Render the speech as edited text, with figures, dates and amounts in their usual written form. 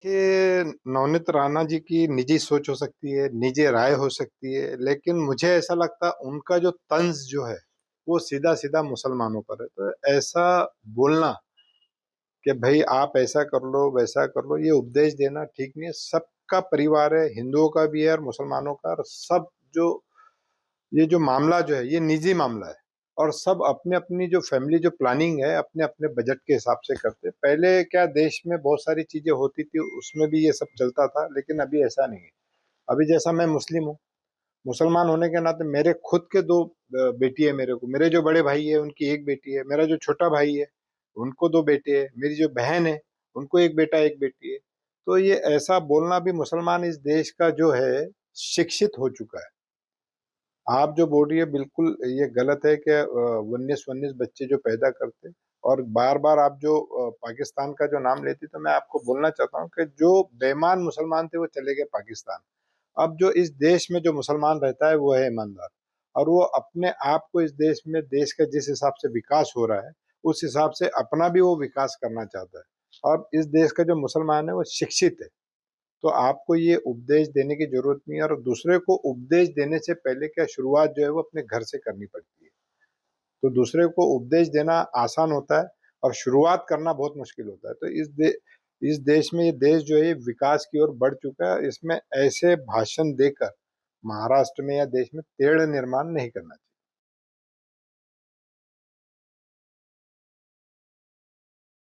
कि नवनीत राणा जी की निजी सोच हो सकती है, निजी राय हो सकती है, लेकिन मुझे ऐसा लगता है उनका जो तंज जो है, वो सीधा-सीधा मुसलमानों पर है। तो ऐसा बोलना कि भई आप ऐसा कर लो, वैसा कर लो, ये उपदेश देना ठीक नहीं है। सबका परिवार है, हिंदुओं का भी है और मुसलमानों का, और सब जो ये जो मामला जो है, ये निजी मामला है और सब अपनी-अपनी जो फैमिली जो प्लानिंग है, अपने-अपने बजट के हिसाब से करते हैं। पहले क्या देश में बहुत सारी चीज़ें होती थी, उसमें भी ये सब चलता था, लेकिन अभी ऐसा नहीं है। अभी जैसा मैं मुस्लिम हूँ, मुसलमान होने के नाते मेरे खुद के 2 बेटी है मेरे को। मेरे जो बड़े भाई है, उनकी 1 बेटी है। मेरा जो छोटा भाई है, उनको 2 बेटे हैं। मेरी जो बहन है, उनको 1 बेटा, 1 बेटी है। तो ये ऐसा बोलना भी, मुसलमान इस देश का जो है, शिक्षित हो चुका है। आप जो बोल रही है बिल्कुल ये गलत है कि 19-19 बच्चे जो पैदा करते, और बार-बार आप जो पाकिस्तान का जो नाम लेती, तो मैं आपको बोलना चाहता हूँ कि जो बेईमान मुसलमान थे वो चले गए पाकिस्तान। अब जो इस देश में जो मुसलमान रहता है वो है ईमानदार, और वो अपने आप को इस देश में, देश का जिस हिसाब से विकास हो रहा है, उस हिसाब से अपना भी वो विकास करना चाहता है। और इस देश का जो मुसलमान है वो शिक्षित है। तो आपको ये उपदेश देने की ज़रूरत नहीं है, और दूसरे को उपदेश देने से पहले क्या शुरुआत जो है वो अपने घर से करनी पड़ती है। तो दूसरे को उपदेश देना आसान होता है और शुरुआत करना बहुत मुश्किल होता है। तो इस देश में, ये देश जो है ये विकास की ओर बढ़ चुका है। इसमें ऐसे भाषण देकर महाराष्ट्र में या देश में तेढ़ निर्माण नहीं करना चाहिए।